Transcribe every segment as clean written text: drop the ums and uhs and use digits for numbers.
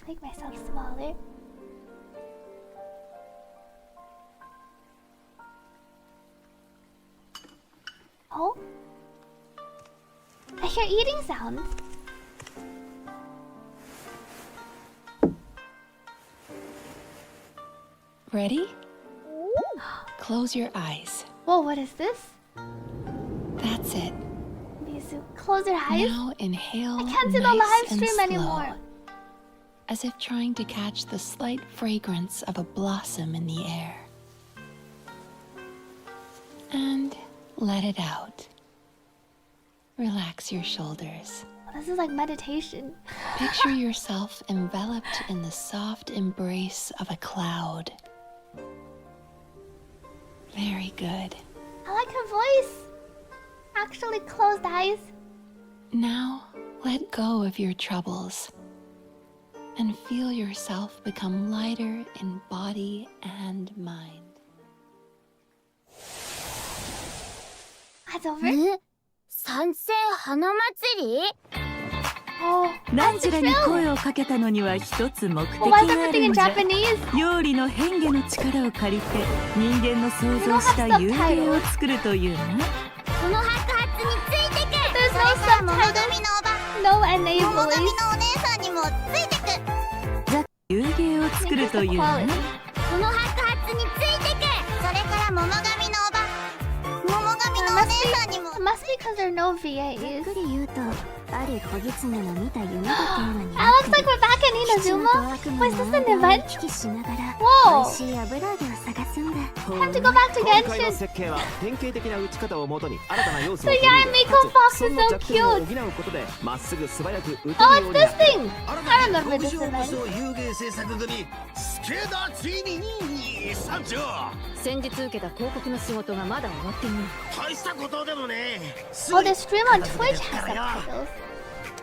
Make myself smaller. Oh? I hear eating sounds. Ready? Close your eyes. Whoa, what is this? That's it. Mizu, close your eyes. Now inhale. I can't see the live stream anymore. As if trying to catch the slight fragrance of a blossom in the air. And let it out. Relax your shoulders. This is like meditation. Picture yourself enveloped in the soft embrace of a cloud. Very good. I like her voice. Actually closed eyes. Now, let go of your troubles. And feel yourself become lighter in body and mind. That's over? 参戦花祭り Oh, ナンジュラに声をかけたのには一つ目的 well, why is があ everything る in んじゃ。 Japanese? 料理の変化の力を借りて人間の想像した遊芸を作るというな。この白髪についてく There's そ no れから桃神 subtitles. のおば No 桃 enablers. 神のお姉さんにもついてく遊芸を作るというな。Quality. この白髪についてくそれから桃神のおば桃神のお姉さんにも It must be because there are no ざっ VAs. くり言うとある小狐の見た夢がテーマに It なっ looks て like we're back in 基地の Inazuma. 悪夢 Was の this an 間を event? 行き来しながら Whoa. 美味しい油揚げを探すんだ Time to go back to 今回の Genshin. 設計は典型的な打ち方をもとに新たな要素 The を取り入 yarn れ Miko Fox そ is の so 弱点を cute. 補うことでまっすぐ素早く打てる Oh, よう it's にな this る thing. I remember this event. 遊芸制作組スケーダーついに参上先日受けた広告の仕事がまだ終わっていない。大したことでもね Oh, the stream on Twitch has subtitles.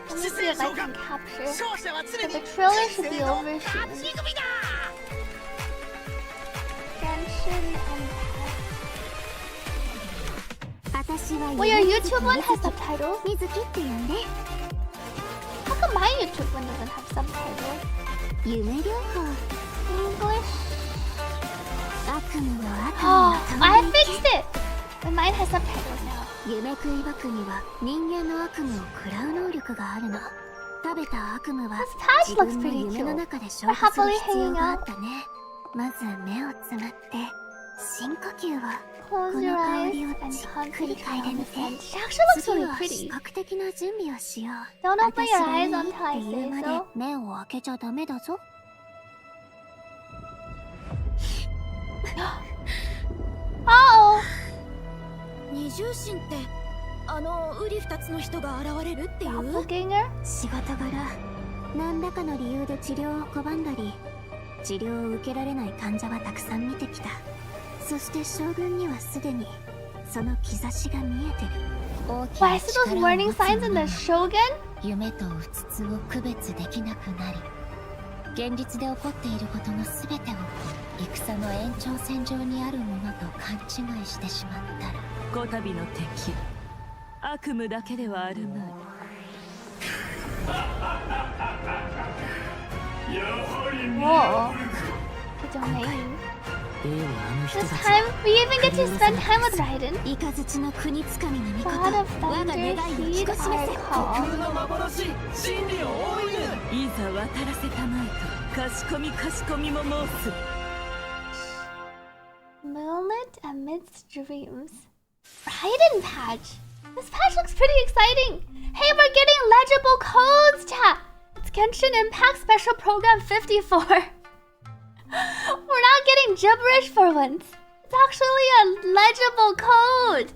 Let me see if I can capture. 勝者は常 But に the trailer should be over 勝 soon. ち組だ Genshin and 私は well, your YouTube one has subtitles. みずきって呼んで How come my YouTube one doesn't have subtitles? 夢療法 English. 悪夢の悪 Oh, 夢の I 遠 fixed it. But mine has subtitles now. 夢食いバクには人間の悪夢を食らう能力があるの食べた悪夢は This patch 自 looks 分の pretty 夢の cute. 中で消化す We're る happily 必要 hanging があ out. ったねまず目をつむって深呼吸を Close こ your の香 eyes りを and じっくり concentrate 嗅いで on み the て scent. She actually looks 次 really は視 pretty. 覚的な準備をしよう Don't open 私 your が eyes いい until って I 言う say まで so. 目を開けちゃダメだぞOh! 二重心ってあのウリ二つの人が現れるっていう Doppelganger? 仕事柄何らかの理由で治療を拒んだり治療を受けられない患者はたくさん見てきたそして将軍にはすでにその兆しが見えてる大き Why な is those 力を warning 持つ signs in 者 the は Shogun? 夢とうつつを区別できなくなり現実で起こっていることの全てを戦の延長線上にあるものと勘違いしてしまったらこたびの敵悪夢だけではあるまい Whoa. The domain. 例のあの人 This たち time, we even get to spend time with Raiden. 雷の国つかみの御事 God of 我が Thunder, 願いを heed 聞かしめ our せ call. の幻真理を追いぬいざ渡らせたまえとかしこみかしこみも申す Moonlit amidst dreams. Raiden patch. This patch looks pretty exciting. Hey, we're getting legible codes, chat. It's Genshin Impact Special Program 54. We're not getting gibberish for once. It's actually a legible code.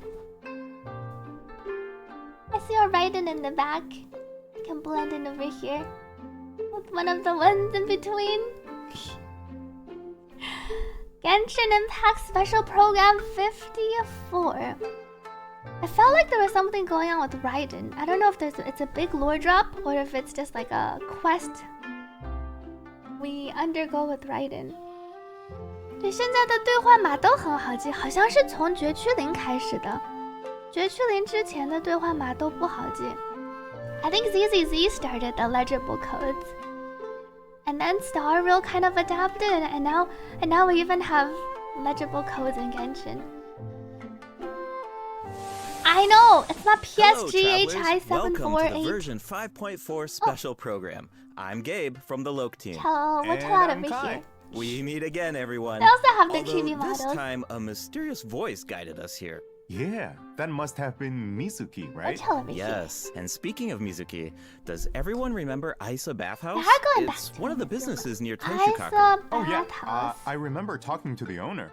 I see a Raiden in the back. I can blend in over here with one of the ones in between. Genshin Impact Special Program 54. I felt like there was something going on with Raiden. I don't know if it's a big lore drop or if it's just like a quest we undergo with Raiden. 对，现在的兑换码都很好记，好像是从绝区零开始的。绝区零之前的兑换码都不好记。I think ZZZ started the legible codes. And then Star Rail kind of adapted, and now we even have legible codes in Genshin. I know it's not PSGHI748. Welcome to the version 5.4 special program. I'm Gabe from the Loke team. We're out over here. We meet again, everyone. They also have the Although chibi this models. time, a mysterious voice guided us here. Yeah, that must have been Mizuki, right? Yes, and speaking of Mizuki, does everyone remember Ayaka Bathhouse? They are going back It's to one of the Mizuki. businesses near Ayaka Tenshukaku. Oh yeah, Bathhouse. I remember talking to the owner.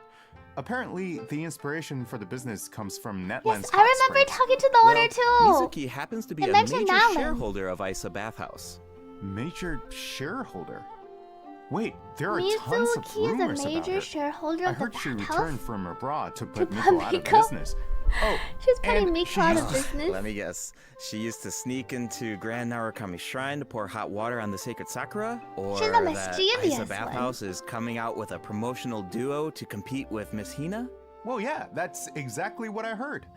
Apparently, the inspiration for the business comes from Netland's Yes, hot I remember springs. talking to the owner too. Mizuki happens to be They a mentioned major Natlan. shareholder of Ayaka Bathhouse. Major shareholder? Wait, there are tons of Mizuki rumors is a about major her. shareholder I of the heard she bathhouse. returned from abroad to put put Miko out of Miko? business. Oh, She's putting and Miko out of she's- business. Let me guess. She used to sneak into Grand Narukami Shrine to pour hot water on the sacred sakura? Or She's a that mischievous Ayaka Bathhouse is coming out with a promotional duo to compete with Miss Hina? Well, yeah, that's exactly what I heard.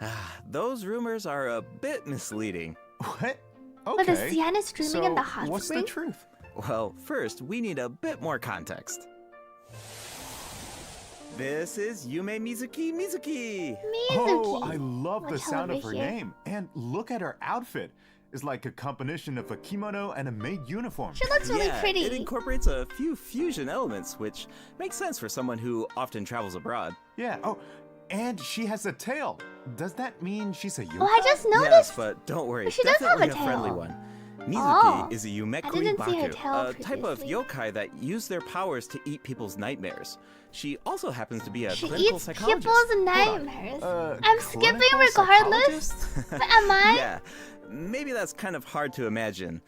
Those rumors are a bit misleading. What? But the Okay. Sienna is streaming so in the hot what's spring? the truth? Well, first, we need a bit more context. This is Yume Mizuki Mizuki! Oh, I love the Watch sound over of her here. name. And look at her outfit. It's like a combination of a kimono and a maid uniform. She looks really Yeah, pretty. it incorporates a few fusion elements, which makes sense for someone who often travels abroad. Yeah, oh, and she has a tail. Does that mean she's a yokai? Oh, I just Yes, noticed. but don't worry, She does have definitely a a friendly tail. one. Mizuki Oh, is a I Yumekuri didn't see her Baku, tail a type of previously. yokai that use their powers to eat people's nightmares. She also happens to be a She clinical eats psychologist. people's nightmares. I'm skipping clinical regardless. psychologist? But am I? Yeah, maybe that's kind of hard to imagine.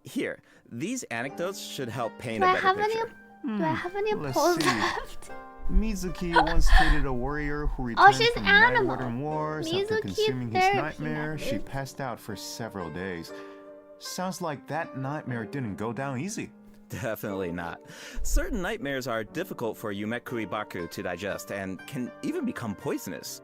Here, these anecdotes should help paint Do a I better have any? picture. Do I have any let's polls see. left? Mizuki once treated a warrior who returned she's from the animal. Night Wars after Mizuki consuming his therapy nightmare. She method. passed out for several days. Sounds like that nightmare didn't go down easy. Definitely not. Certain nightmares are difficult for Yumekuri Baku to digest and can even become poisonous.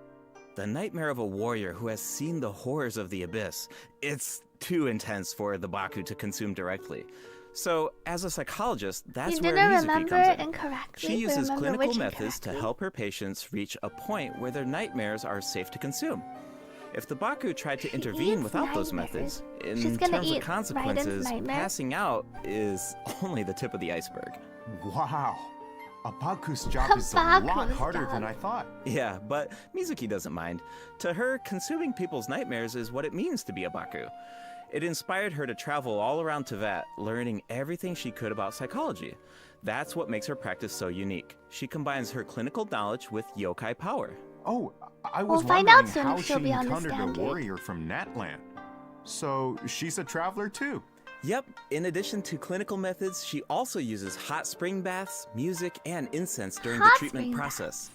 The nightmare of a warrior who has seen the horrors of the abyss, it's too intense for the Baku to consume directly. So, as a psychologist, that's You where didn't Mizuki remember comes it in. incorrectly. She but uses remember clinical which methods to incorrectly. help her patients reach a point where their nightmares are safe to consume. If the Baku tried to intervene eats without those nightmares. methods, She's in gonna terms eat of Raiden's consequences, nightmare. passing out is only the tip of the iceberg. Wow. A Baku's job is a lot Baku's harder than job. I thought. Yeah, but Mizuki doesn't mind. To her, consuming people's nightmares is what it means to be a Baku. It inspired her to travel all around Teyvat, learning everything she could about psychology. That's what makes her practice so unique. She combines her clinical knowledge with yokai power. Oh, I was We'll find wondering out soon how if she she'll be on the encountered a Standard. warrior from Natland. So she's a traveler too. Yep, in addition to clinical methods, she also uses hot spring baths, music, and incense during Hot the treatment spring process.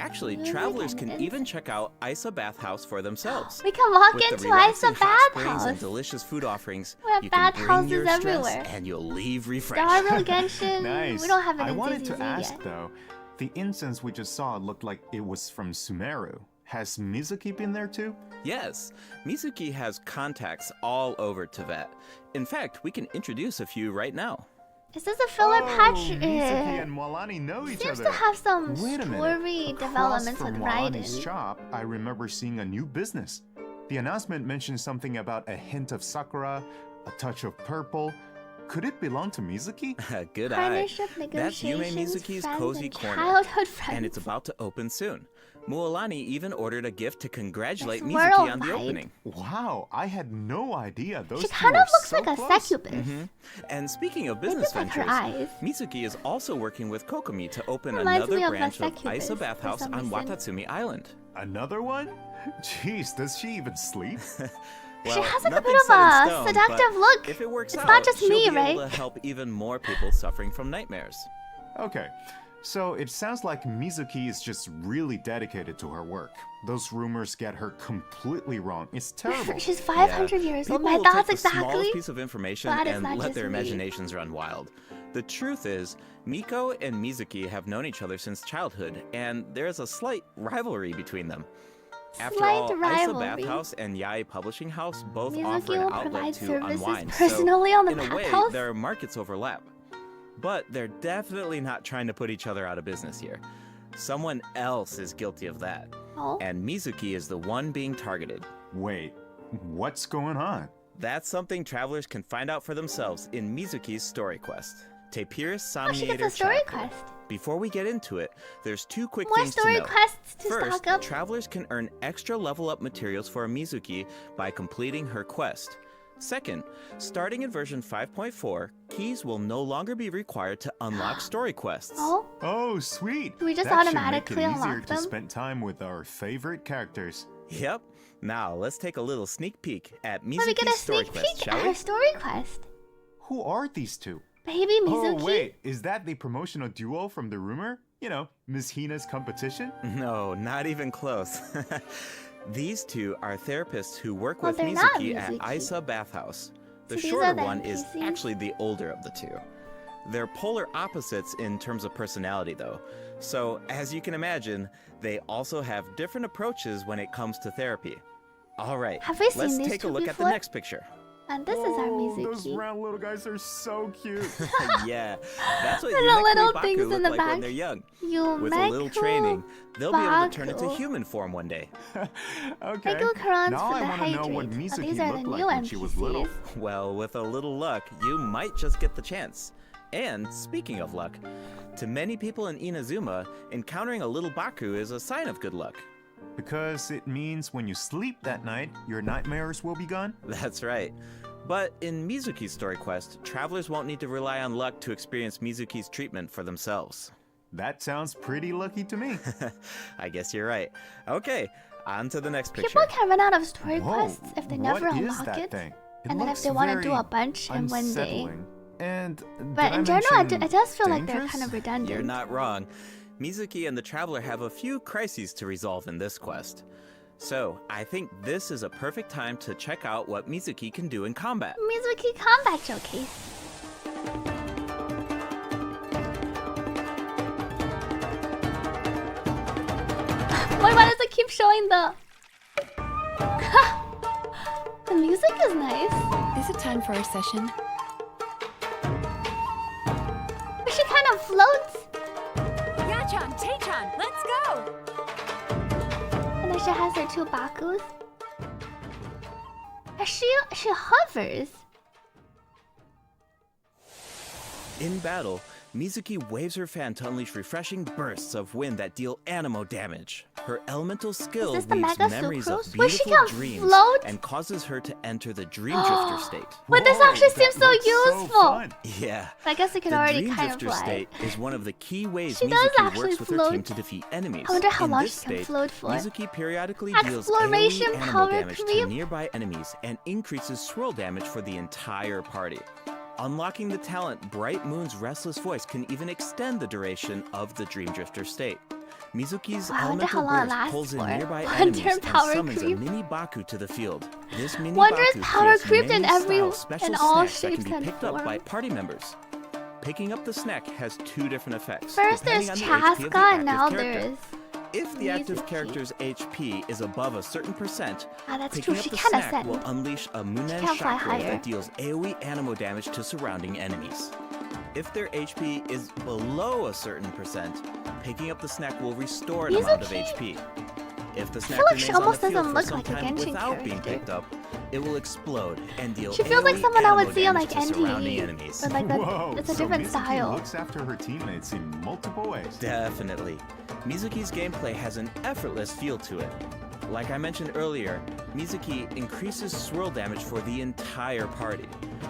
Actually, Music travelers and can even check out Ayaka Bathhouse for themselves. We can walk With the into relaxing Ayaka hot springs Bathhouse. and delicious food offerings, We have you can bring bathhouses your stress everywhere. and you'll leave refreshed. Star Rail Genshin. Nice. We don't have it I in wanted to ZZZ ask yet. though, the incense we just saw looked like it was from Sumeru. Has Mizuki been there too? Yes, Mizuki has contacts all over Teyvat. In fact, we can introduce a few right now. Is this a filler patch? Mizuki and Moalani know each Seems other. to have some Wait a minute. story Across developments from with Moalani's Raiden. shop, I remember seeing a new business. The announcement mentioned something about a hint of sakura, a touch of purple. Could it belong to Mizuki? Good eye. Partnership That's Yume negotiations, Mizuki's friends, Cozy and Corner. childhood friends. And it's about to open soon. Mualani even ordered a gift to congratulate That's Mizuki on the worldwide. opening. Wow, I had no idea those She two kind of were looks so like a close. succubus. And speaking of Maybe business it's like her ventures, eyes. Mizuki is also working with Kokomi to open Reminds me another of a branch of succubus Ayaka for Bathhouse some on reason. Watatsumi Island. Another one? Jeez, does she even sleep? Well, has like a bit nothing's of set in a stone, seductive but look. If it works It's out, not just she'll me, be right? able to help even more people suffering from nightmares. Okay, so it sounds like Mizuki is just really dedicated to her work. Those rumors get her completely wrong. It's terrible. She's 500 years old. People My will take thoughts the exactly. smallest piece of information That is and not let just their me. imaginations run wild. The truth is, Miko and Mizuki have known each other since childhood, and there's a slight rivalry between them. After Slight all, Ayaka rivalry. Bathhouse and Yai Publishing House both Mizuki offer an will outlet provide to services unwind. personally so, on the in a way, bathhouse? their markets overlap. But they're definitely not trying to put each other out of business here. Someone else is guilty of that. Oh. And Mizuki is the one being targeted. Wait, what's going on? That's something travelers can find out for themselves in Mizuki's story quest. Tapirus Oh, she gets Somniator a story chapter. quest. Before we get into it, there's two quick More things to story know. quests to First, stock up. travelers can earn extra level up materials for Mizuki by completing her quest. Second, starting in version 5.4, keys will no longer be required to unlock story quests. Oh, Oh, sweet! Do we just that automatically should make it easier unlock to them? spend time with our favorite characters. Yep. Now, let's take a little sneak peek at let me get a Mizuki's story sneak quest, peek shall at we? her story quest. Who are these two? Baby Mizuki. Oh, wait, is that the promotional duo from the rumor? You know, Ms. Hina's competition? No, not even close. These two are therapists who work Well, with they're not Mizuki at Mizuki. Isa Bathhouse. The So these shorter are the one is NPCs? actually the older of the two. They're polar opposites in terms of personality, though. So, as you can imagine, they also have different approaches when it comes to therapy. All right, Have we seen let's these take a two look at the before? next picture. And this is our Whoa, Those Mizuki. round little guys are so cute. Yeah, that's what And the Yumekuri little Baku things in look the like back. when they're young. You With a little training, they'll be able to turn into human form one day. Okay. Michael Currans Now for I the want to know what hydrate. Oh, Mizuki these are the looked new like when she was little. NPCs. Well, with a little luck, you might just get the chance. And speaking of luck, to many people in Inazuma, encountering a little Baku is a sign of good luck. Because it means when you sleep that night, your nightmares will be gone? That's right. But in Mizuki's story quest, travelers won't need to rely on luck to experience Mizuki's treatment for themselves. That sounds pretty lucky to me. I guess you're right. Okay, on to the next picture. People can run out of story Whoa, quests if they never what is unlock that it. thing? And then if looks they want to do very a bunch in one day. unsettling. And But did I in general, mention it does feel like they're dangerous? kind of redundant. You're not wrong. Mizuki and the Traveler have a few crises to resolve in this quest. So, I think this is a perfect time to check out what Mizuki can do in combat. Mizuki Combat Showcase. Why does it keep showing the... The music is nice. Is it time for our session? But she kind of floats. Yachan, Taechan, let's go! And then she has her two Bakus. And she hovers. In battle, Mizuki waves her fan to unleash refreshing bursts of wind that deal animo damage. Her elemental skill Is this the weaves Mega memories of Sucrose? Where she beautiful can dreams float? and causes her to enter the Dream Drifter state. But this Whoa, actually that seems so looks so useful. fun. Yeah. I guess it could The already Dream kind of Drifter fly. state is one of the key ways She does Mizuki actually works with her float. team to defeat enemies. I wonder how In long this she can state, float for. Mizuki periodically deals Exploration AoE animo power damage creep. to nearby enemies and increases swirl damage for the entire party. Unlocking the talent Bright Moon's Restless Voice can even extend the duration of the Dream Drifter state. Mizuki's Wow, I wonder how elemental long it burst lasts pulls in for. nearby Wonder enemies and power summons creep. a mini Baku to the field. This mini Wonder Baku is power creates creep in many every- style special in all snacks that shapes can be and picked up by forms. party members. Picking up the snack has two different effects. First depending there's on the HP of the Chaska, and active now character. there's... If the active Mizuki. character's HP is above a certain percent, Ah, that's picking true. up She the can snack ascend. will unleash a Munen can fly Shockwave higher. that deals AoE animo damage to surrounding enemies. If their HP is below a certain percent, picking up the snack will restore an amount of Mizuki? HP. If the I snack feel like she remains on the almost field doesn't for look some like a time Genshin without being character. picked up, it will explode and deal She feels like AoE someone I would animo see on damage like to surrounding NDE. enemies. But like Whoa, it's a so different Mizuki style. looks after her teammates in multiple ways. Definitely. Mizuki's gameplay has an effortless feel to it. Like I mentioned earlier, Mizuki increases swirl damage for the entire party,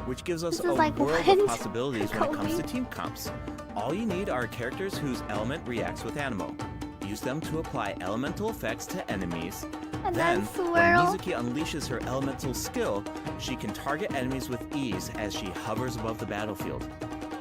which gives us This a is like world wind of possibilities when it comes going. to team comps. All you need are characters whose element reacts with animo. Use them to apply elemental effects to enemies. And Then, then swirl. when Mizuki unleashes her elemental skill, she can target enemies with ease as she hovers above the battlefield.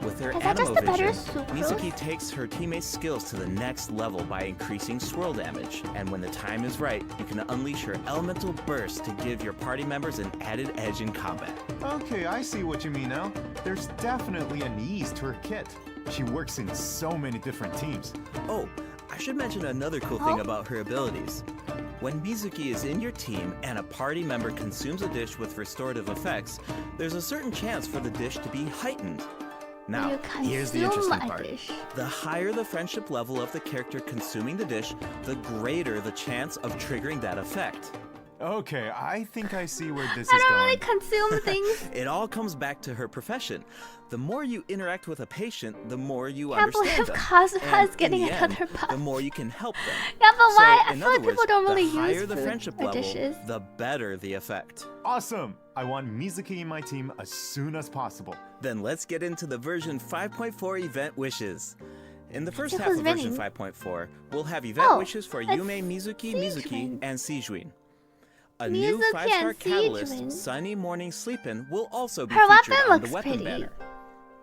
With her Is that just animo the better vision, Sucrose? Mizuki takes her teammates' skills to the next level by increasing swirl damage, and when the time is right, you can unleash her elemental burst to give your party members an added edge in combat. Okay, I see what you mean now. There's definitely an ease to her kit. She works in so many different teams. Oh, I should mention another cool thing about her abilities. When Mizuki is in your team and a party member consumes a dish with restorative effects, there's a certain chance for the dish to be heightened. Now, You here's the consume interesting a part. dish. The higher the friendship level of the character consuming the dish, the greater the chance of triggering that effect. Okay, I think I see where this I is don't going. really consume things. It all comes back to her profession. The more you interact with a patient, the more you Can't understand believe them. Kazuha And is getting in the another end, puff. the more you can help them. Yeah, but So, why? I in feel other like people words, don't really the higher use the food friendship or level, dishes. the better the effect. Awesome! I want Mizuki in my team as soon as possible. Then let's get into the version 5.4 event wishes. In the first half who's of version winning. 5.4, we'll have event Oh, wishes for it's Yume, Mizuki, Seijuin. and Seijuin. A Mizuki new 5-star and catalyst, Seijuin. Sunny Morning Sleepin', will also be Her featured weapon on the looks weapon pretty. banner.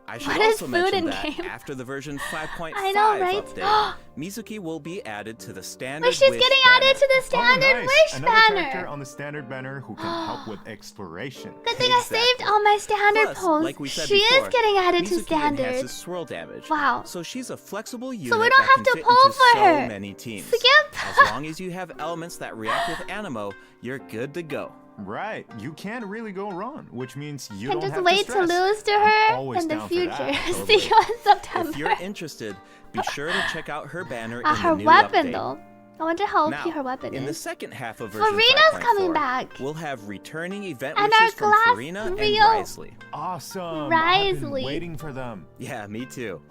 I should What is also food mention in that game? after the version 5.5 I know, right? update, Mizuki will be added to the standard Wait, she's wish getting banner. added to the standard nice. wish Another character banner. on the standard banner who can help with exploration. Good thing I saved all my standard Plus, posts. like we said She before, is getting added to Mizuki standard. enhances swirl damage. Wow. So she's a flexible unit So we don't that have can to fit pull into for so her. many teams. Skip. As long as you have elements that react with Animo, you're good to go. Right, you can't really go wrong, which means you Can don't just have wait to to stress. lose to I'm her always in the down for future. that, See totally. you in September. If you're interested, be sure to check out her banner in her the new weapon update. though. I wonder how Now, OP her weapon in the is. second half of version Farina's 5.4, coming back. we'll have returning event And wishes our from glass Farina and real- Risley. Awesome! I've been Risley. waiting for them. Yeah, me too.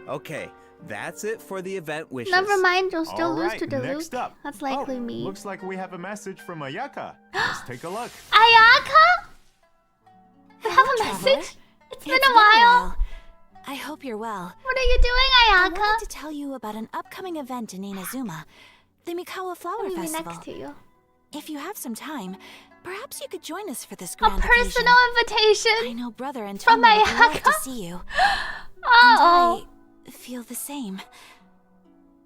Okay, that's it for the event wishes. Never mind, you'll still lose Alright, to Diluc. next up. That's likely Oh, me. Looks like we have a message from Ayaka. Let's take a look. Ayaka? We have a traveler. message? It's been a while. I hope you're well. What are you doing, I Ayaka? wanted to tell you about an upcoming event in Inazuma, the Mikawa Flower Let me be Festival. next to you. If you have some time, perhaps you could join us for this A grand personal occasion. I invitation know Brother and from Tomo would love to Ayaka. see you. Oh. And I feel the same.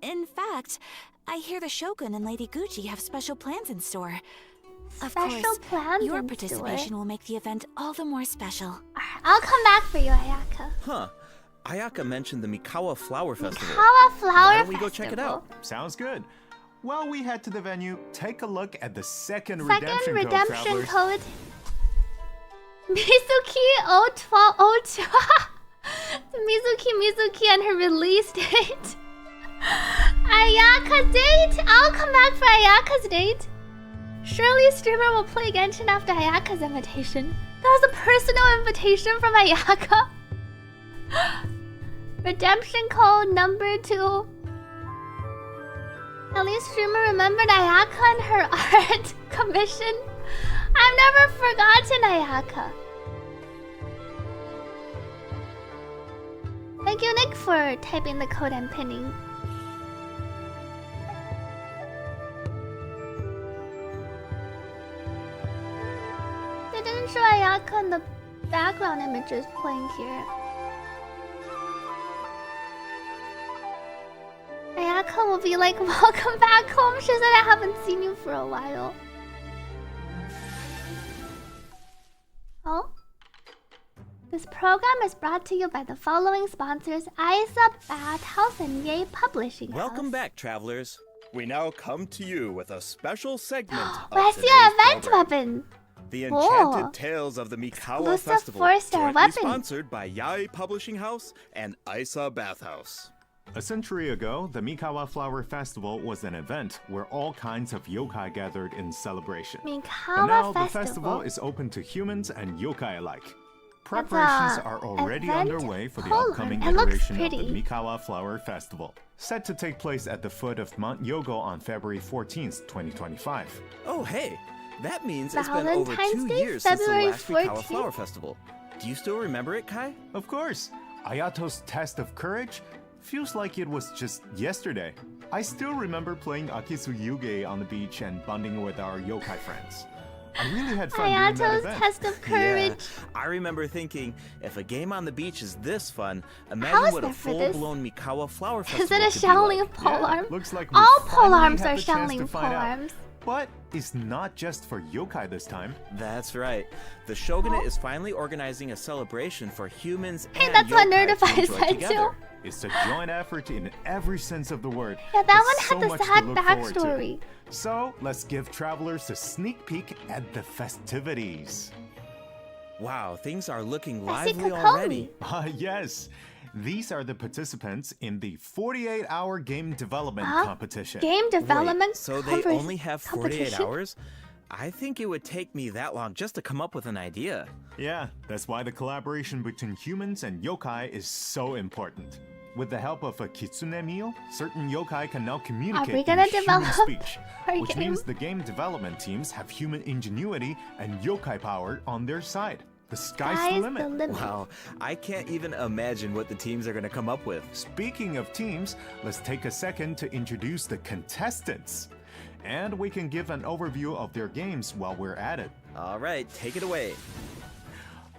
In fact, I hear the Shogun and Lady Gucci have special plans in store. Of Special course, plans your in participation store. will make the event all the more special. I'll come back for you, Ayaka. Huh. Ayaka mentioned the Mikawa Flower Festival. Mikawa Flower Why don't we go check it Festival. out? Sounds good. While we head to the venue, take a look at the second Second redemption code, travelers. code. Mizuki 01202. Mizuki and her release date. Ayaka date. I'll come back for Ayaka's date. Surely a streamer will play Genshin after Ayaka's invitation. That was a personal invitation from Ayaka. Redemption code number 2. At least streamer remembered Ayaka and her art commission. I've never forgotten Ayaka. Thank you, Nick, for typing the code and pinning. They didn't show Ayaka in the background images playing here. Ayaka will be like, welcome back home. She said I haven't seen you for a while. Oh? This program is brought to you by the following sponsors: Isa Bathhouse and Yay Publishing House. Welcome back, travelers. We now come to you with a special segment of Where's your today's event program. weapon? The Whoa. Enchanted Tales of the Mikawa Exclusive Festival, 4-star jointly weapon. sponsored by Yai Publishing House and Isa Bathhouse. A century ago, the Mikawa Flower Festival was an event where all kinds of yokai gathered in celebration. But Mikawa now Festival. the festival is open to humans and yokai alike. Preparations are already event underway for the Poland. upcoming It looks iteration of the pretty. Mikawa Flower Festival, set to take place at the foot of Mount Yogo on February 14th, 2025. Oh, hey, that means it's been over Valentine's 2 Day, years since the February last Mikawa 14th? Flower Festival. Do you still remember it, Kai? Of course, Ayato's test of courage feels like it was just yesterday. I still remember playing Akisu Yuge on the beach and bonding with our yokai friends. I really had fun during that Ayato's event. test of courage. Yeah, I remember thinking, if a game on the beach is this fun, How imagine is what a there for this? full-blown Mikawa Flower Festival Is it a could be Shaolin like. polearm? Looks like we All finally polearms had are the chance to Shaolin find out. polearms. But it's not just for yokai this time. That's right. The Shogunate is finally organizing a celebration for humans Hey, and that's what yokai to Nerdify enjoy said together. too. It's a joint effort in every sense of the word. Yeah, that There's one so had the much to sad look forward to. backstory. So let's give travelers a sneak peek at the festivities. Wow, things are looking I see lively Kokomi. already. Yes. These are the participants in the 48-hour game development competition. Game development. Wait, so they only have 48 hours? I think it would take me that long just to come up with an idea. Yeah, that's why the collaboration between humans and yokai is so important. With the help of a kitsune meal, certain yokai can now communicate we gonna in human develop speech, our which game? means the game development teams have human ingenuity and yokai power on their side. The sky's the limit. Wow, I can't even imagine what the teams are going to come up with. Speaking of teams, let's take a second to introduce the contestants. And we can give an overview of their games while we're at it. All right, take it away.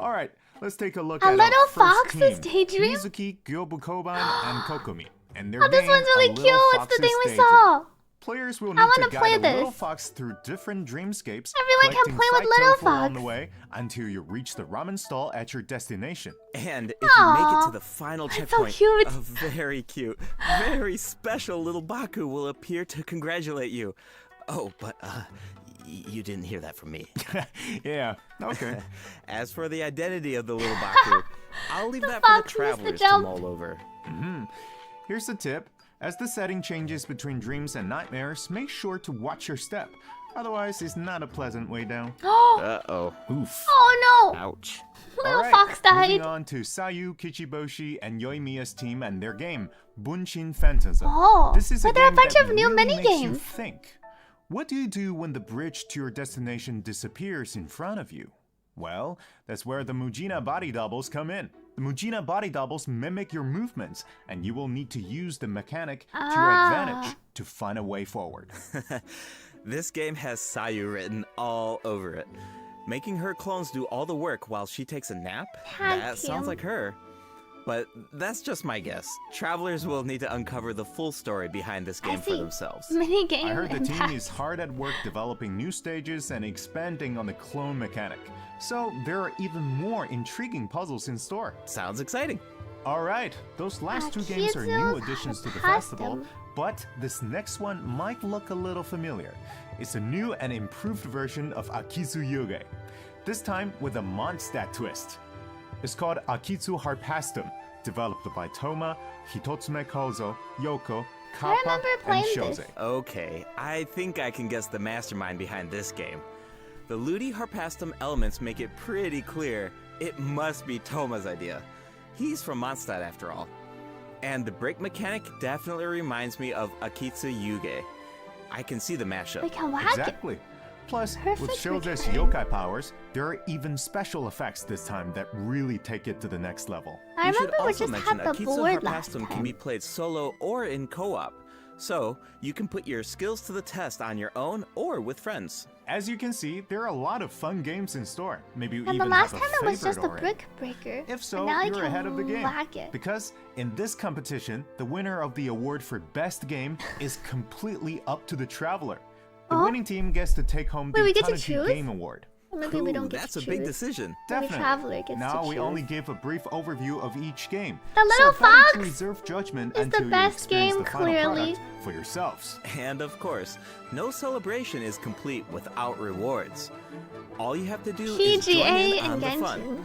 All right, let's take a look A at little our first fox's team, daydream? Mizuki, Gyobukoban, and Kokomi. And their Oh, this game, one's really A cute. Little It's the thing we Fox's saw. Daydream. Players will I need wanna to play guide a little this. fox through different dreamscapes. Everyone can collecting play with fried Little tofu along the Fox. way until you reach the ramen stall at your destination. And if you make it Aw, to the final so checkpoint, cute. a very cute, very special little Baku will appear to congratulate you. Oh, but you didn't hear that from me. Yeah, okay. As for the identity of the little Baku, I'll leave that for fox the missed the travelers to jump. mull over. Here's the tip. As the setting changes between dreams and nightmares, make sure to watch your step. Otherwise, it's not a pleasant way down. Oh Uh-oh. Oof. no! Ouch. Little Alright, fox died. moving on to Sayu, Kichiboshi, and Yoimiya's team and their game, Bunshin Phantasm. Oh, This is but a there are a game bunch that of new really makes you minigames. think. What do you do when the bridge to your destination disappears in front of you? Well, that's where the Mujina body doubles come in. The Mujina body doubles mimic your movements, and you will need to use the mechanic to your advantage to find a way forward. This game has Sayu written all over it. Making her clones do all the work while she takes a nap? Tag That sounds team. like her. But that's just my guess. Travelers will need to uncover the full story behind this game for see. themselves. Mini game. I heard the team impact. is hard at work developing new stages and expanding on the clone mechanic. So there are even more intriguing puzzles in store. Sounds exciting. Alright, those last two games are new Akitsu's additions to the Custom. festival, but this next one might look a little familiar. It's a new and improved version of Akitsu Yuge, this time with a Mondstadt twist. It's called Akitsu Harpastum, developed by Toma, Hitotsume Kozo, Yoko, Kappa, remember and playing Shoze. this. Okay, I think I can guess the mastermind behind this game. The Ludi Harpastum elements make it pretty clear it must be Toma's idea. He's from Mondstadt after all. And the brake mechanic definitely reminds me of Akitsu Yuge. I can see the mashup. We can whack it. Exactly. Plus, with Perfect Shoze's mechanic. yokai powers, there are even special effects this time that really take it to the next level. I We should remember we also just mention had the Akitsu board last Harpastum can time. be played solo or in co-op. So, you can put your skills to the test on your own or with friends. As you can see, there are a lot of fun games in store. Maybe you And the even last have time a it was favorite just a already. brick breaker. If so, but now you you're can ahead of the game. whack it. Because in this competition, the winner of the award for best game is completely up to the traveler. The Oh. winning team gets to take home Wait, the we get to Tanaji choose? Game Award. Or maybe we Ooh, don't get that's to a big choose. decision. Maybe Definitely. traveler gets now to we choose. only gave a brief overview of each game. The Little so try to Fox reserve judgment is the until you best experience game, the final clearly. product for yourselves. And of course, no celebration is complete without rewards. All you have to do is join PGA in on and the fun. Genshin.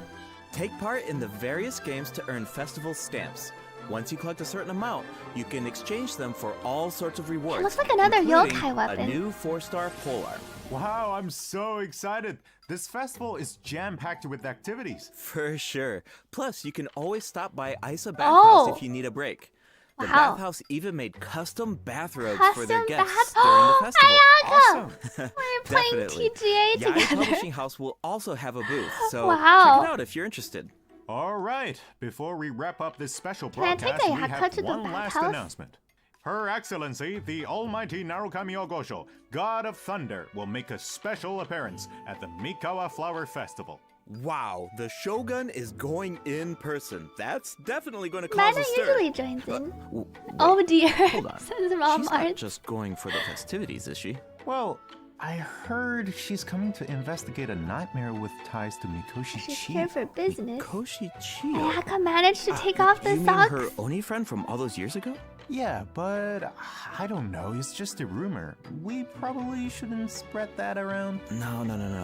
Take part in the various games to earn festival stamps. Once you collect a certain amount, you can exchange them for all sorts of rewards. looks like another including yokai weapon. A new 4-star polearm. Wow, I'm so excited. This festival is jam-packed with activities. For sure. Plus, you can always stop by Isa Bathhouse Oh. if you need a break. The Wow. bathhouse even made custom bathrobes for their Custom guests bath- during the festival. Ayaka! Awesome. We're playing Definitely. TGA Yai together. Publishing House will also have a booth, so Wow. check it out if you're interested. All right, before we wrap up this special Can I take broadcast, we Ayaka have to the one last bathhouse? announcement. Her Excellency, the Almighty Narukami Ogosho, God of Thunder, will make a special appearance at the Mikawa Flower Festival. Wow, the Shogun is going in person. That's definitely going to cause Mana a stir. usually joins in. Wait, Oh dear, hold on. says Mom She's not Art. just going for the festivities, is she? Well, I heard she's coming to investigate a nightmare with ties to Mikoshi She's Chi. here for business. Koshi Chi. Ayaka managed to take off the you mean socks. her Oni friend from all those years ago? Yeah, but I don't know. It's just a rumor. We probably shouldn't spread that around. No.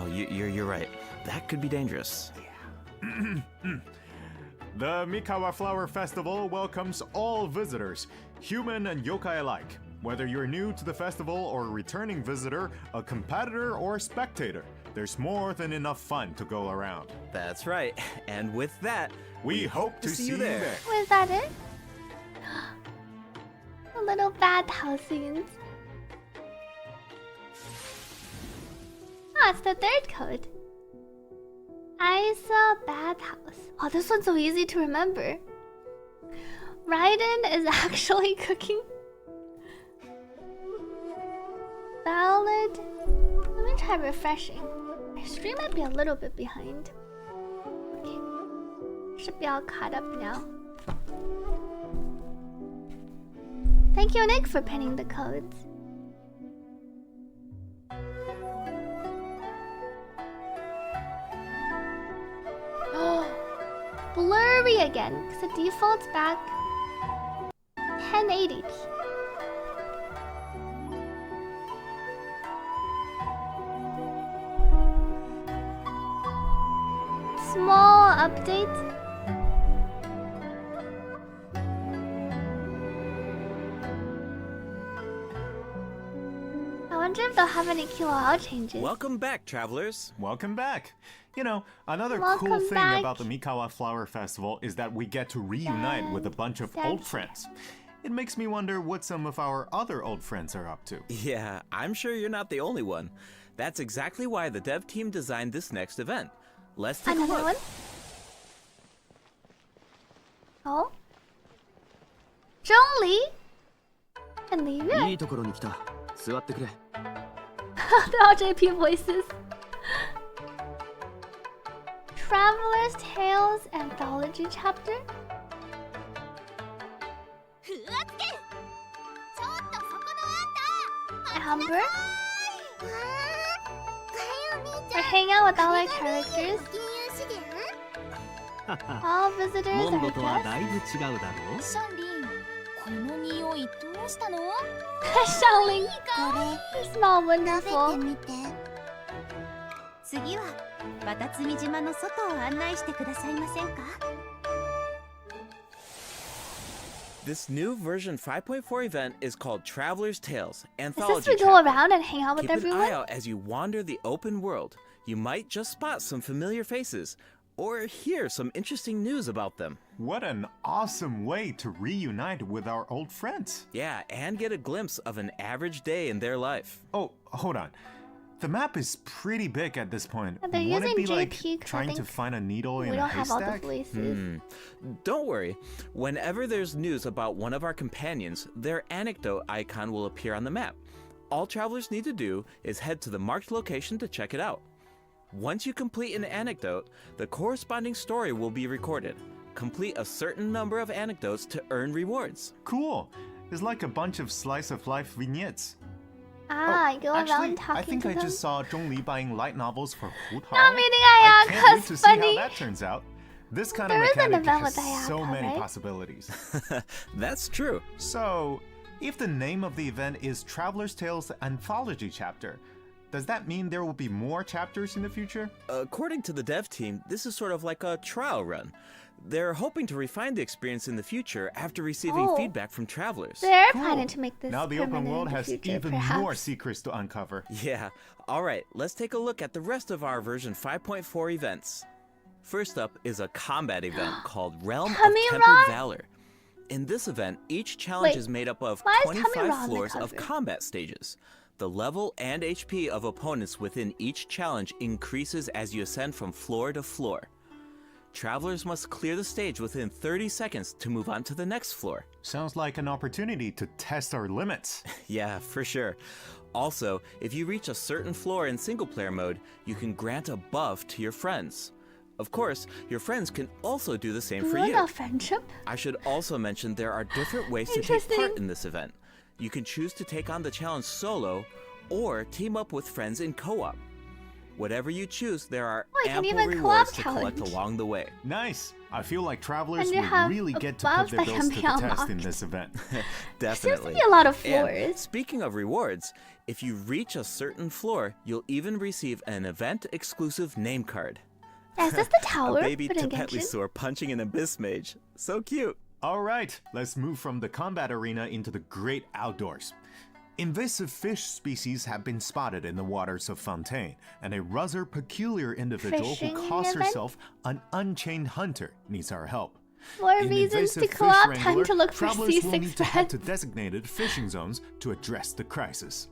You're right. That could be dangerous. The Mikawa Flower Festival welcomes all visitors, human and yokai alike. Whether you're new to the festival or a returning visitor, a competitor or spectator, there's more than enough fun to go around. That's right. And with that, We hope to see you there. Was that it? The little bathhouse scenes. Oh, it's the third code. Isa bathhouse. Oh, this one's so easy to remember. Raiden is actually cooking. Ballad. Let me try refreshing. My stream might be a little bit behind. Okay. Should be all caught up now. Thank you, Nick, for pinning the codes. Blurry again, because it defaults back 1080p. Small update. I wonder if they'll have any QOL changes. welcome back, travelers. Welcome back. You know, another Welcome cool thing back. about the Mikawa Flower Festival is that we get to reunite with a bunch of old friends. It makes me wonder what some of our other old friends are up to. Yeah, I'm sure you're not the only one. That's exactly why the dev team designed this next event. Let's take a Another look. one? Oh? Zhongli? And leave it? いいところに来た。座ってくれ。 They're all JP voices. Traveler's Tales Anthology Chapter? Amber? We're hanging out with all our characters. All visitors モン are ドとは guests. だいぶ違うだろう。シャンリン、この匂いどうしたの？ Xiaoling. これ You smell 食べて wonderful. みて。次はバタツミ島の外を案内してくださいませんか？ This new version 5.4 event is called Traveler's Tales Is Anthology this we go Chapter. around and hang out with Keep an everyone? eye out as you wander the open world. You might just spot some familiar faces, or hear some interesting news about them. What an awesome way to reunite with our old friends. Yeah, and get a glimpse of an average day in their life. Oh, hold on. The map is pretty big at this point. Yeah, they're Won't it using be like JP 'cause I trying to think find a needle We in a don't have all the haystack? places. Don't worry. Whenever there's news about one of our companions, their anecdote icon will appear on the map. All travelers need to do is head to the marked location to check it out. Once you complete an anecdote, the corresponding story will be recorded. Complete a certain number of anecdotes to earn rewards. Cool. It's like a bunch of slice of life vignettes. Ah, I go Actually, around talking I think to I them. just saw Zhongli buying light novels for Hu Tao. Not meeting I can't wait Ayaka's to see how funny. that turns out. This kind There of is an mechanic event has with so Ayaka, many right? possibilities. That's true. So, if the name of the event is Traveler's Tales Anthology Chapter, does that mean there will be more chapters in the future? According to the dev team, this is sort of like a trial run. They're hoping to refine the experience in the future after receiving Oh. feedback from travelers. They're Cool. planning to make this Now the open permanent world in the has future, even perhaps. more secrets to uncover. Yeah. All right, let's take a look at the rest of our version 5.4 events. First up is a combat event called Realm of Tummy Tempered Rod? Valor. In this event, each challenge Wait, is made up of why is Tummy 25 Rod on the floors of cover? combat stages. The level and HP of opponents within each challenge increases as you ascend from floor to floor. Travelers must clear the stage within 30 seconds to move on to the next floor. Sounds like an opportunity to test our limits. Yeah, for sure. Also, if you reach a certain floor in single-player mode, you can grant a buff to your friends. Of course, your friends can also do the same for What you. a friendship. I should also mention there are different ways to take Interesting. part in this event. You can choose to take on the challenge solo, or team up with friends in co-op. Whatever you choose, there are Oh, I can ample even rewards co-op to collect challenge. along the way. Nice. I feel like travelers And you will have really get to above put their that bills can to be the test in unlocked. this event. Definitely. be a lot of And floors. speaking of rewards, if you reach a certain floor, you'll even receive an event-exclusive name card. Is this the tower? A baby but in Tepetli Genshin? Sword punching an abyss mage. So cute. Alright, let's move from the combat arena into the great outdoors. Invasive fish species have been spotted in the waters of Fontaine, and a rather peculiar individual Fishing who calls event? herself an unchained hunter needs our help. More In reasons to invasive go fish out, time wrangler, to look for travelers will need C6 to head to friends. designated fishing zones to address the crisis.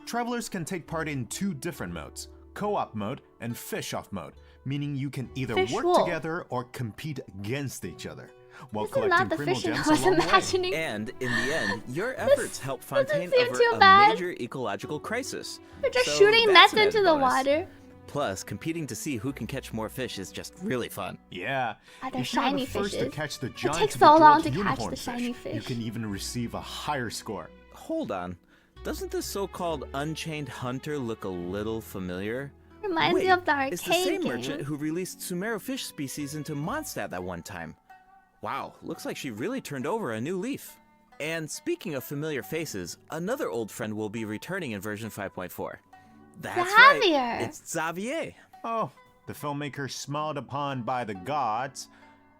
Travelers can take part in two different modes, co-op mode and fish-off mode, meaning you can either Fish work wolf. together or compete against each other, while This is not the collecting fishing primogems I was along the way. imagining. And in the end, your efforts help doesn't Fontaine seem avert too a bad. major ecological crisis. They're just So shooting that's nets an into added the bonus. water. Plus, competing to see who can catch more fish is just really fun. Yeah, They're if you're shiny the first to fishes. catch the It giant takes to so the long drilled to catch unicorn the shiny You fish. can even receive a higher score. Hold on. Doesn't this so-called Unchained Hunter look a little familiar? Reminds Wait, me of the arcade it's the same game. merchant who released Sumeru fish species into Mondstadt that one time. Wow, looks like she really turned over a new leaf. And speaking of familiar faces, another old friend will be returning in version 5.4. That's right, Xavier. it's Xavier. Oh, the filmmaker smiled upon by the gods.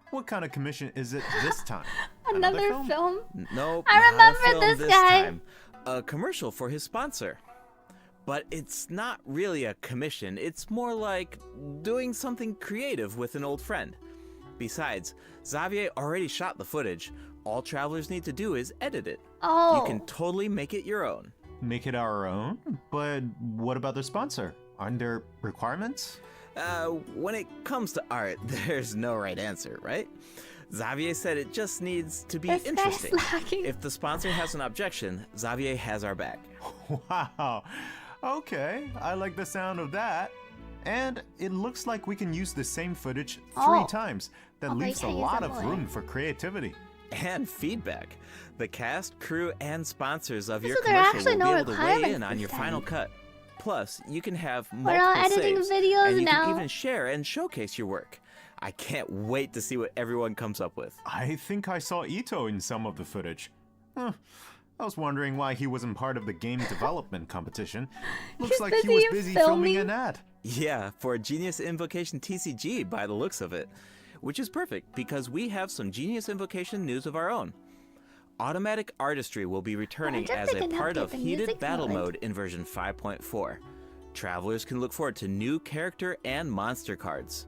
What kind of commission is it this time? Another film? Nope, I not a remember film this guy. time. A commercial for his sponsor. But it's not really a commission, it's more like doing something creative with an old friend. Besides, Xavier already shot the footage. All travelers need to do is edit it. Oh. You can totally make it your own. Make it our own? But what about the sponsor? Aren't there requirements? When it comes to art, there's no right answer, right? Xavier said it just needs to be This guy's interesting. slacking. If the sponsor has an objection, Xavier has our back. Wow. Okay, I like the sound of that. And it looks like we can use the same footage 3 times. That Oh, but you leaves a can't use lot it of more. room for creativity. And feedback. The cast, crew, and sponsors of your So there are commercial actually will no be able to weigh requirements in on this your final time. cut. Plus, you can have We're all multiple editing saves, videos and you now. can even share and showcase your work. I can't wait to see what everyone comes up with. I think I saw Ito in some of the footage. Huh. I was wondering why he wasn't part of the game development competition. Looks He's like he was busy busy filming filming. an ad. Yeah, for Genius Invocation TCG by the looks of it. Which is perfect, because we have some Genius Invocation news of our own. Automatic Artistry will be returning wonder if as they a can part update of the Heated music Battle mode. Mode in version 5.4. Travelers can look forward to new character and monster cards.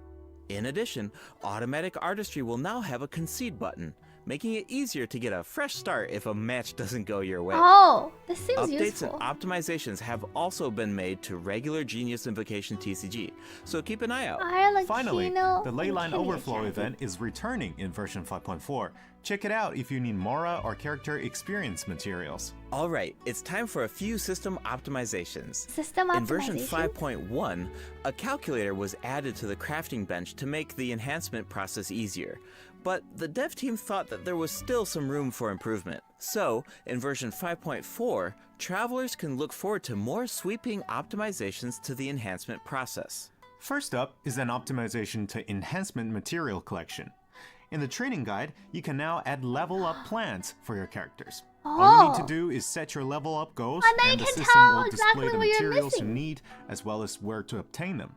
In addition, Automatic Artistry will now have a concede button, making it easier to get a fresh start if a match doesn't go your way. Oh, this seems Updates useful. and optimizations have also been made to regular Genius Invocation TCG, so keep an eye out. Finally, Arlecchino the and Leyline Kimmy Overflow Jazzy. event is returning in version 5.4. Check it out if you need Mora or character experience materials. Alright, it's time for a few system optimizations. System In version optimization? 5.1, a calculator was added to the crafting bench to make the enhancement process easier. But the dev team thought that there was still some room for improvement. So, in version 5.4, travelers can look forward to more sweeping optimizations to the enhancement process. First up is an optimization to enhancement material collection. In the training guide, you can now add level up plans for your characters. All you need to do is set your level up goals, And then and you the can system tell will exactly display the what you're materials you missing. need, as well as where to obtain them.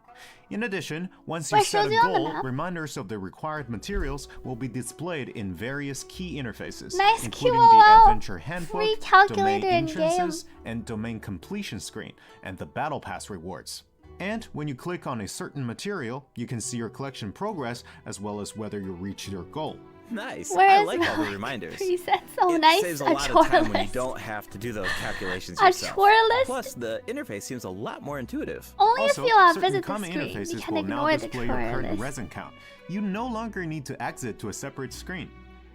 In addition, once Well, you it set shows a you on the goal, map. reminders of the required materials will be displayed in various key interfaces, Nice including QOL, the Adventure Handbook, free domain calculator in-game. entrances, and domain completion screen, and the Battle Pass rewards. And when you click on a certain material, you can see your collection progress as well as whether you reach your goal. Nice, Whereas I like all the my reminders. presets so It nice. saves a A lot chore of time when you list. don't have to do those calculations A yourself. chore list? Plus, the interface seems a lot more intuitive. Only Also, if you certain visit the common screen. You interfaces can will now ignore the display your chore current list. resin count. You no longer need to exit to a separate screen.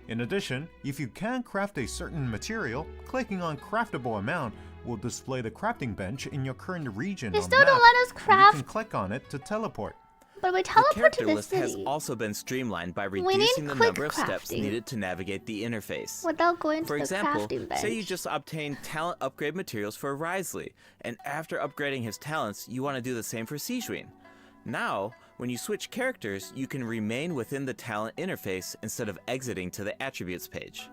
In addition, if you can craft a certain material, clicking on craftable amount will display the crafting bench in your current region They on still the don't map, let us and you craft. can click on it to teleport. But we The teleport to character the list has city also been streamlined by need reducing the quick number of steps crafting. needed to navigate the interface. without going For to the example, crafting bench. say you just obtained talent upgrade materials for Risley, and after upgrading his talents, you want to do the same for Sijuin. Now, when you switch characters, you can remain within the talent interface instead of exiting to the attributes page.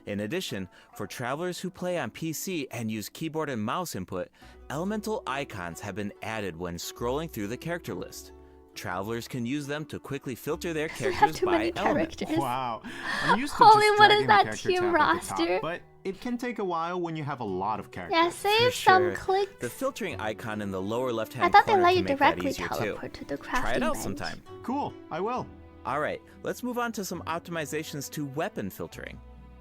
In addition, for travelers who play on PC and use keyboard and mouse input, elemental icons have been added when scrolling through the character list. Travelers can use them to quickly filter their have characters too by many element. characters. Wow. I'm used to Holy, just what is dragging the that character team tab at the roster? top, but it can take a while when you have a lot of characters. Yeah, For save some sure. clicks. The filtering icon in the lower left-hand I thought they corner let you can make that directly easier too. teleport to the crafting Try it out bench. sometime. Cool, I will. Alright, let's move on to some optimizations to weapon filtering.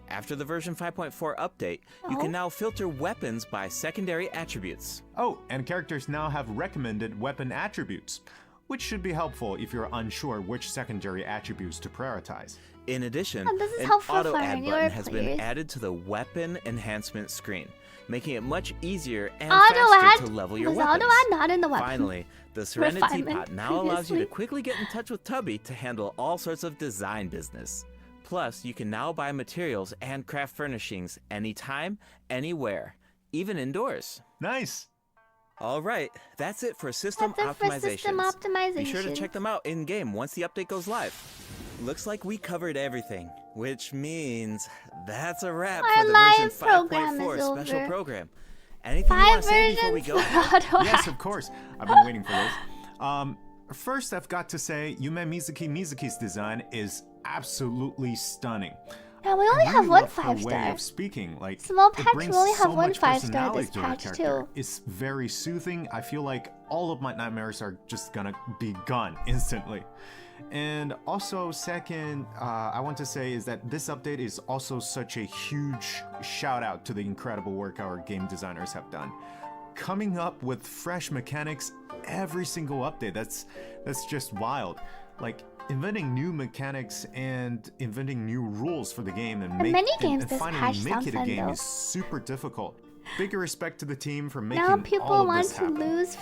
After the version 5.4 update, you can now filter weapons by secondary attributes. Oh, and characters now have recommended weapon attributes, which should be helpful if you're unsure which secondary attributes to prioritize. In addition, Oh, this is an helpful auto for add newer button has players. been added to the weapon enhancement screen, making it much easier and Auto faster add? to level your Was weapons. auto add not in the weapon? Finally, the Serenity refinement Pot now allows you to previously? quickly get in touch with Tubby to handle all sorts of design business. Plus, you can now buy materials and craft furnishings anytime, anywhere, even indoors. Nice! Alright, that's it for system That's it for system optimizations. Be sure to optimizations. check them out in-game once the update goes live. Looks like we covered everything, which means that's a wrap Our for the version live program 5.4 is special over. program. Anything you want 5 to say before we versions go? for auto Yes, add. of course. I've been waiting for this. First, I've got to say, Yume Mizuki's design is absolutely stunning. Now we only I have really one love her 5 way star. of speaking. Like, Small it patch, we brings only have so one much 5 star this personality to her patch character. too. It's very soothing. I feel like all of my nightmares are just gonna be gone instantly. And also, second, I want to say is that this update is also such a huge shout out to the incredible work our game designers have done. Coming up with fresh mechanics every single update, that's just wild. Like, inventing new mechanics and inventing new rules for the game and The mini-games and this finally patch make sound it a fun, game though. is super difficult. Big respect to the team for making Now all people of want this to happen. lose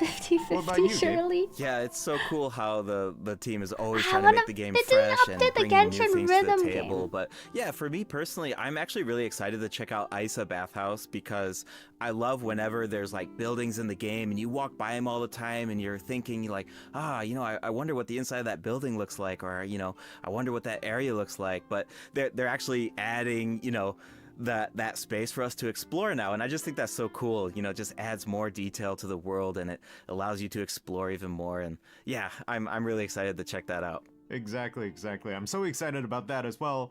What about 50-50 you, Gabe? surely. Yeah, it's so cool how the team is always I trying to wanna- make the game they didn't fresh and update the bringing new Genshin things to the rhythm table. game. But yeah, for me personally, I'm actually really excited to check out Isa Bathhouse because I love whenever there's like buildings in the game and you walk by them all the time and you're thinking like, I wonder what the inside of that building looks like, or I wonder what that area looks like. But they're actually adding that space for us to explore now, and I just think that's so cool. It just adds more detail to the world and it allows you to explore even more. And yeah, I'm really excited to check that out. Exactly. I'm so excited about that as well.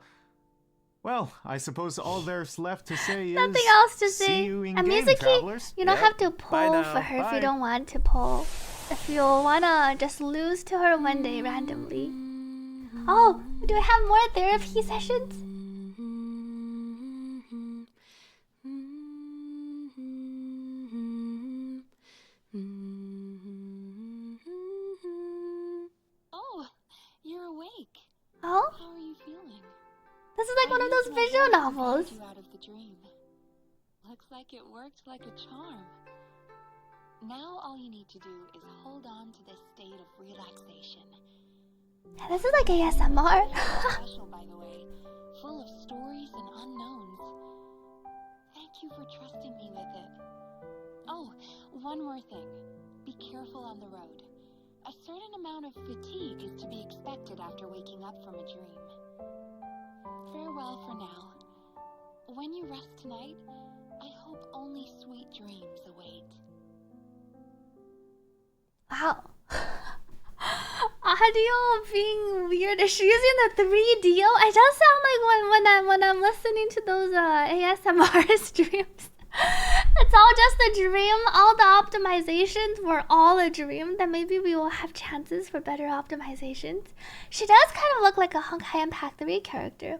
Well, I suppose all there's left to say is Nothing else to see say. you in And game, Mizuki, travelers. you don't Yep. have to Bye pull now. for her if Bye. you don't want to pull. If you wanna just lose to her one day randomly. Oh, do we have more therapy sessions? Oh, you're awake. Oh, How are you feeling? this is like one of those I used visual my voice to novels. guide you out of the dream. Looks like it worked like a charm. Now all you need to do is hold on to this state of relaxation. This is like ASMR. Special, by the way, full of stories and unknowns. Thank you for trusting me with it. Oh, one more thing. Be careful on the road. A certain amount of fatigue is to be expected after waking up from a dream. Farewell for now. When you rest tonight, I hope only sweet dreams await. Wow. Audio being weird. Is she using the 3DO? It does sound like when I'm listening to those ASMR streams. It's all just a dream. All the optimizations were all a dream. Then maybe we will have chances for better optimizations. She does kind of look like a Honkai Impact 3 character.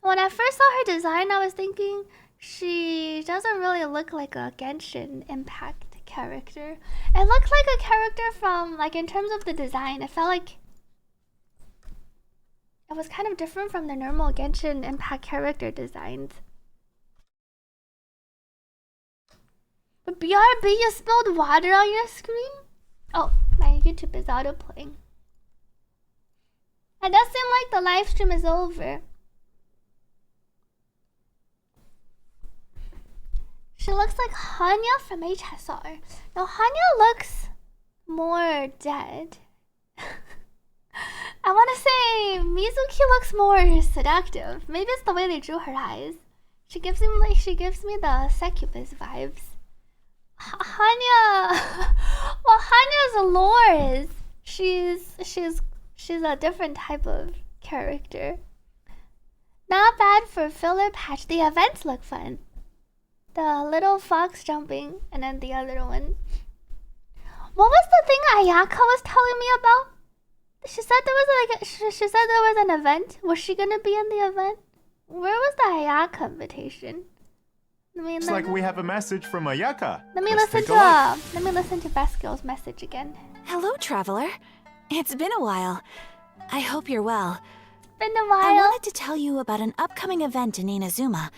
When I first saw her design, I was thinking she doesn't really look like a Genshin Impact character. It looks like a character from, like, in terms of the design, it felt like it was kind of different from the normal Genshin Impact character designs. But BRB, you spilled water on your screen? Oh, my YouTube is autoplaying. It does seem like the live stream is over. She looks like Hanya from HSR. Now, Hanya looks more dead. I want to say Mizuki looks more seductive. Maybe it's the way they drew her eyes. She gives me the succubus vibes. Hanya, well, Hanya's lore is She's a different type of character. Not bad for filler patch. The events look fun. The little fox jumping and then the other one. What was the thing Ayaka was telling me about? She said there was she said there was an event. Was she gonna be in the event? Where was the Ayaka invitation? It's like we have a message from Ayaka. Let me listen to Best Girl's message again. Hello, traveler. It's been a while. I hope you're well. Been a while. I wanted to tell you about an upcoming event in Inazuma,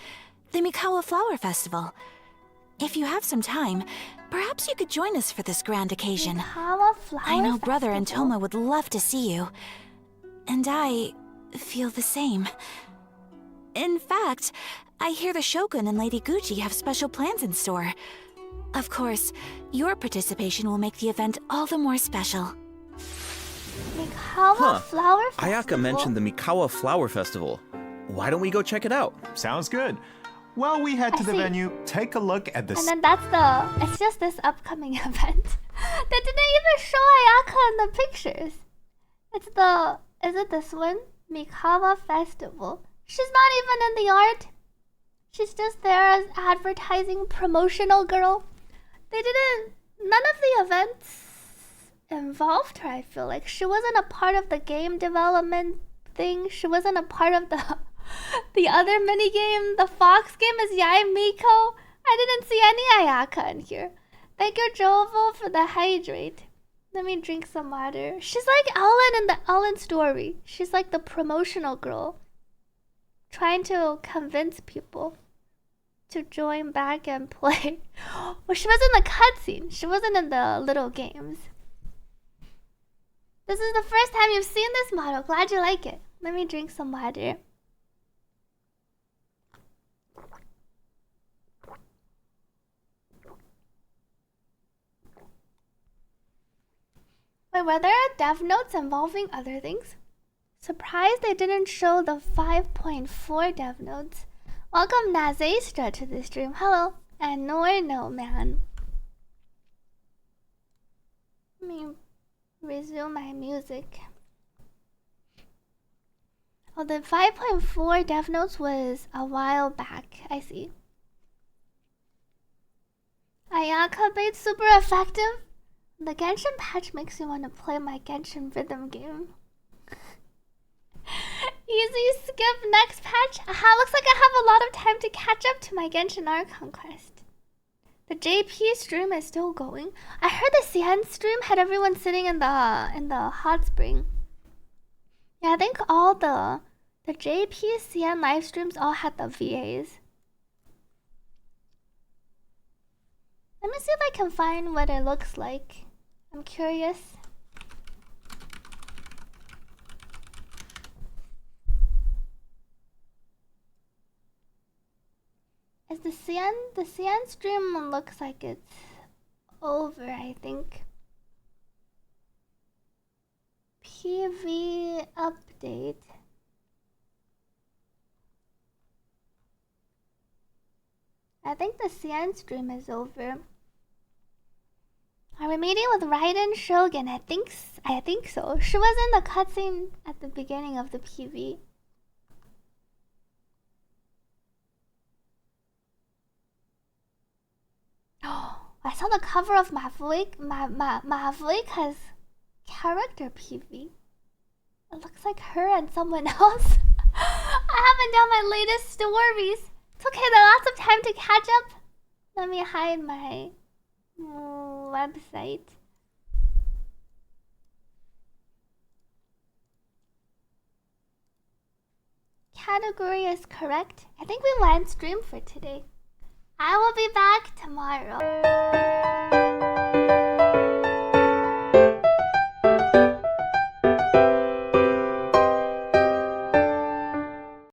the Mikawa Flower Festival. If you have some time, perhaps you could join us for this grand occasion. Mikawa Flower I know Festival? Brother and Toma would love to see you. And I feel the same. In fact, I hear the Shogun and Lady Gucci have special plans in store. Of course, your participation will make the event all the more special. Mikawa Flower Festival? Ayaka mentioned the Mikawa Flower Festival. Why don't we go check it out? Sounds good. Well, we head to the venue, take a look at the... And then it's just this upcoming event. They didn't even show Ayaka in the pictures. Is it this one? Mikawa Festival. She's not even in the art. She's just there as advertising promotional girl. None of the events involved her, I feel like. She wasn't a part of the game development thing. She wasn't a part of the other mini game. The Fox game is Yai Miko. I didn't see any Ayaka in here. Thank you, Jovo, for the hydrate. Let me drink some water. She's like Ellen in the Ellen story. She's like the promotional girl, trying to convince people to join back and play. Well, she was in the cutscene. She wasn't in the little games. This is the first time you've seen this model. Glad you like it. Let me drink some water. Wait, were there dev notes involving other things? Surprised they didn't show the 5.4 dev notes. Welcome Nazastra to the stream. Hello. And no man. Let me resume my music. Oh, the 5.4 dev notes was a while back. I see. Ayaka bait super effective. The Genshin patch makes me want to play my Genshin rhythm game. Easy skip next patch. Aha, looks like I have a lot of time to catch up to my Genshin Archon quest. The JP stream is still going. I heard the CN stream had everyone sitting in the hot spring. Yeah, I think all the JP CN live streams all had the VAs. Let me see if I can find what it looks like. I'm curious. Is the CN stream looks like it's over, I think. PV update. I think the CN stream is over. Are we meeting with Raiden Shogun? I think so. She was in the cutscene at the beginning of the PV. Oh, I saw the cover of Mavuika's character PV. It looks like her and someone else. I haven't done my latest stories. It's okay, there's lots of time to catch up. Let me hide my website. Category is correct. I think we went stream for today. I will be back tomorrow.